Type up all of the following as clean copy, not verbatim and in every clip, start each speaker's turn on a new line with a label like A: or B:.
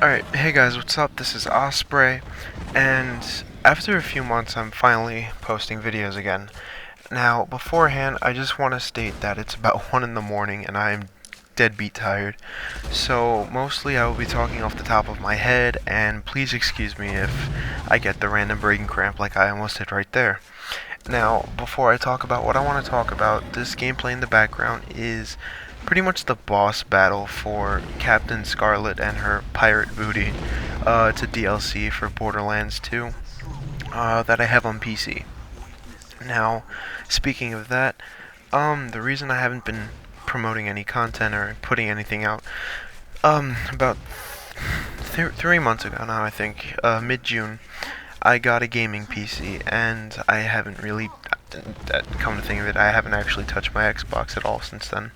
A: Alright, hey guys, what's up? This is Osprey, and after a few months I'm finally posting videos again. Now, beforehand, I just want to state that it's about 1 in the morning and I'm deadbeat tired. So, mostly I will be talking off the top of my head, and please excuse me if I get the random brain cramp like I almost did right there. Now, before I talk about what I want to talk about, this gameplay in the background is pretty much the boss battle for Captain Scarlet and her pirate booty. It's a DLC for Borderlands 2 that I have on PC. Now, speaking of that, the reason I haven't been promoting any content or putting anything out, about 3 months ago now, I think, mid-June, I got a gaming PC, and I haven't really, come to think of it, I haven't actually touched my Xbox at all since then.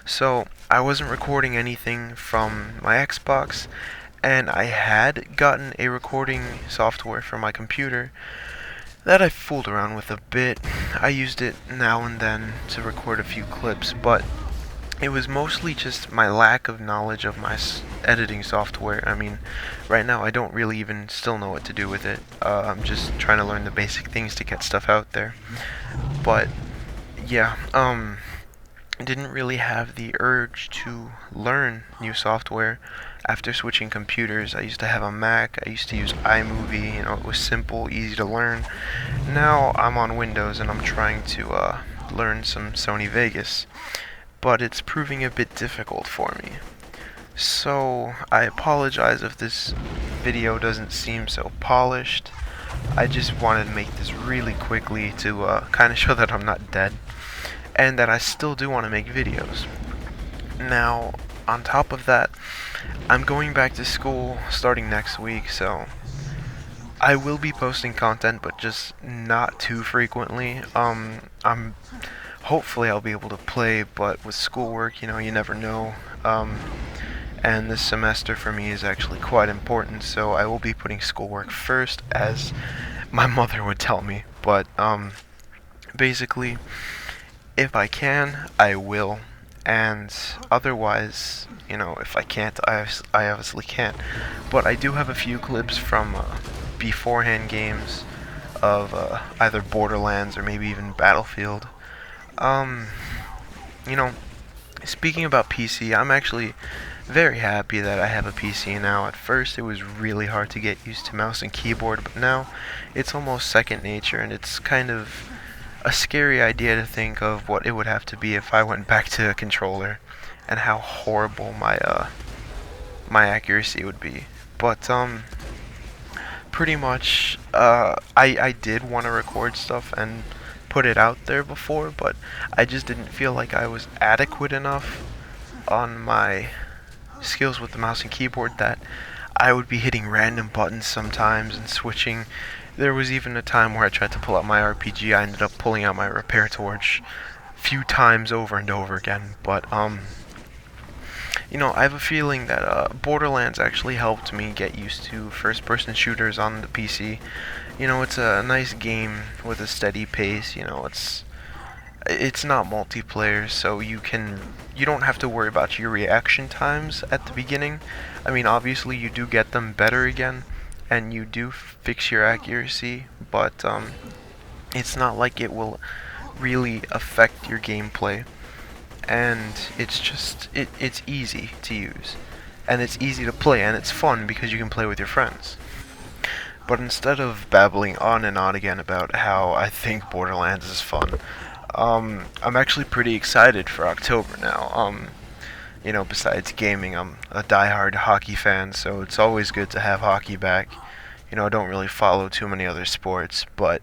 A: So, I wasn't recording anything from my Xbox, and I had gotten a recording software for my computer that I fooled around with a bit. I used it now and then to record a few clips, but it was mostly just my lack of knowledge of my editing software. I mean, right now I don't really even still know what to do with it. I'm just trying to learn the basic things to get stuff out there. But yeah, I didn't really have the urge to learn new software after switching computers. I used to have a Mac. I used to use iMovie. It was simple, easy to learn. Now I'm on Windows and I'm trying to learn some Sony Vegas, but it's proving a bit difficult for me. So, I apologize if this video doesn't seem so polished. I just wanted to make this really quickly to kind of show that I'm not dead, and that I still do want to make videos. Now, on top of that, I'm going back to school starting next week, so I will be posting content, but just not too frequently. I'm hopefully I'll be able to play, but with schoolwork, you never know. And this semester for me is actually quite important, so I will be putting schoolwork first, as my mother would tell me. But basically, if I can, I will. And otherwise, if I can't, I obviously can't. But I do have a few clips from beforehand games of either Borderlands or maybe even Battlefield. Um, you know, Speaking about PC, I'm actually very happy that I have a PC now. At first, it was really hard to get used to mouse and keyboard, but now it's almost second nature, and it's kind of a scary idea to think of what it would have to be if I went back to a controller, and how horrible my accuracy would be. But pretty much, I did want to record stuff and put it out there before, but I just didn't feel like I was adequate enough on my skills with the mouse and keyboard that I would be hitting random buttons sometimes and switching. There was even a time where I tried to pull out my RPG. I ended up pulling out my repair torch a few times over and over again. But I have a feeling that Borderlands actually helped me get used to first-person shooters on the PC. It's a nice game with a steady pace. It's not multiplayer, so you don't have to worry about your reaction times at the beginning. I mean, obviously you do get them better again, and you do fix your accuracy, but it's not like it will really affect your gameplay. And it's easy to use, and it's easy to play, and it's fun because you can play with your friends. But instead of babbling on and on again about how I think Borderlands is fun, I'm actually pretty excited for October now. Besides gaming, I'm a diehard hockey fan, so it's always good to have hockey back. I don't really follow too many other sports, but,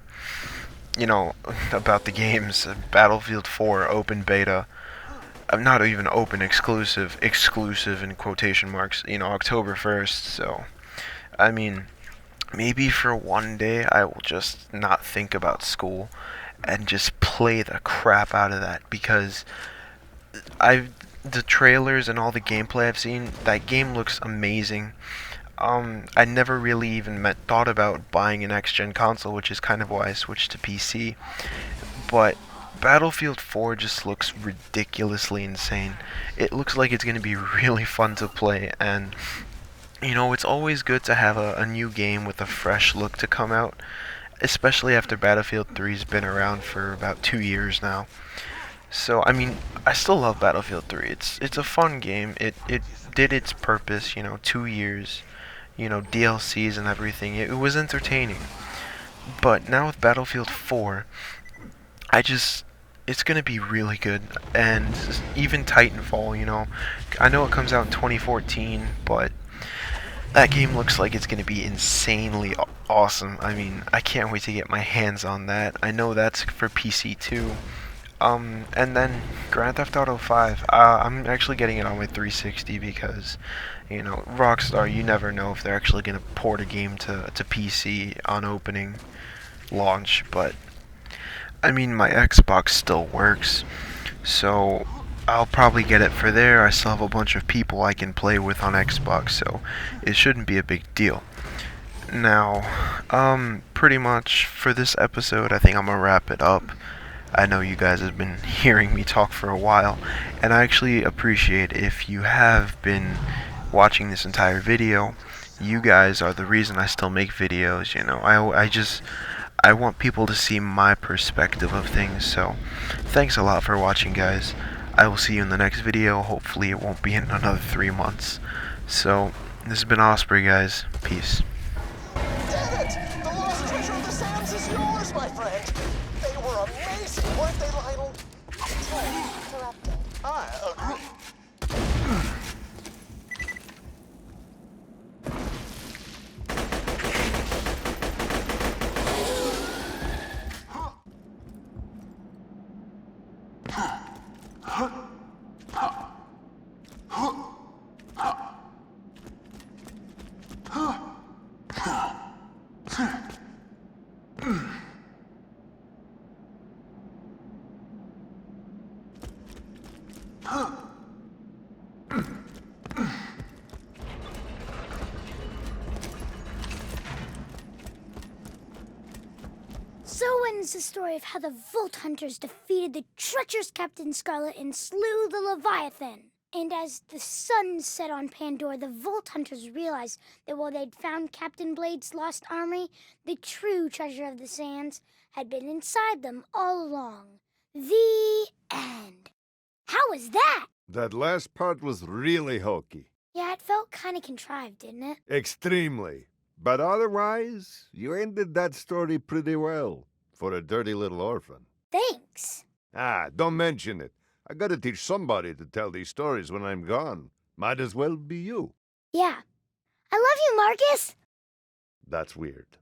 A: about the games, Battlefield 4 open beta, not even open, exclusive in quotation marks, October 1st, so, I mean, maybe for one day I will just not think about school and just play the crap out of that, because the trailers and all the gameplay I've seen, that game looks amazing. I never really even thought about buying an next-gen console, which is kind of why I switched to PC. But Battlefield 4 just looks ridiculously insane. It looks like it's going to be really fun to play, and You know, it's always good to have a new game with a fresh look to come out, especially after Battlefield 3's been around for about 2 years now. So, I mean, I still love Battlefield 3. It's a fun game. It did its purpose, 2 years, DLCs and everything. It was entertaining. But now with Battlefield 4, I just it's gonna be really good, and even Titanfall, I know it comes out in 2014, but that game looks like it's gonna be insanely awesome. I mean, I can't wait to get my hands on that. I know that's for PC too. And then Grand Theft Auto 5. I'm actually getting it on my 360 because, Rockstar, you never know if they're actually gonna port a game to PC on opening launch, but I mean, my Xbox still works, so I'll probably get it for there. I still have a bunch of people I can play with on Xbox, so it shouldn't be a big deal. Now, pretty much for this episode, I think I'm gonna wrap it up. I know you guys have been hearing me talk for a while, and I actually appreciate if you have been watching this entire video. You guys are the reason I still make videos, I want people to see my perspective of things, so thanks a lot for watching, guys. I will see you in the next video. Hopefully it won't be in another 3 months. So, this has been Osprey, guys. Peace.
B: Did it! The lost treasure of the sands is yours, my friend! They were amazing, weren't they, Lionel?
C: Interrupted.
B: I agree.
C: So ends the story of how the Vault Hunters defeated the treacherous Captain Scarlet and slew the Leviathan. And as the sun set on Pandora, the Vault Hunters realized that while they'd found Captain Blade's lost armory, the true treasure of the sands had been inside them all along. The end. How was that?
D: That last part was really hokey.
C: Yeah, it felt kind of contrived, didn't it?
D: Extremely. But otherwise, you ended that story pretty well. For a dirty little orphan.
C: Thanks.
D: Don't mention it. I gotta teach somebody to tell these stories when I'm gone. Might as well be you.
C: Yeah. I love you, Marcus.
D: That's weird.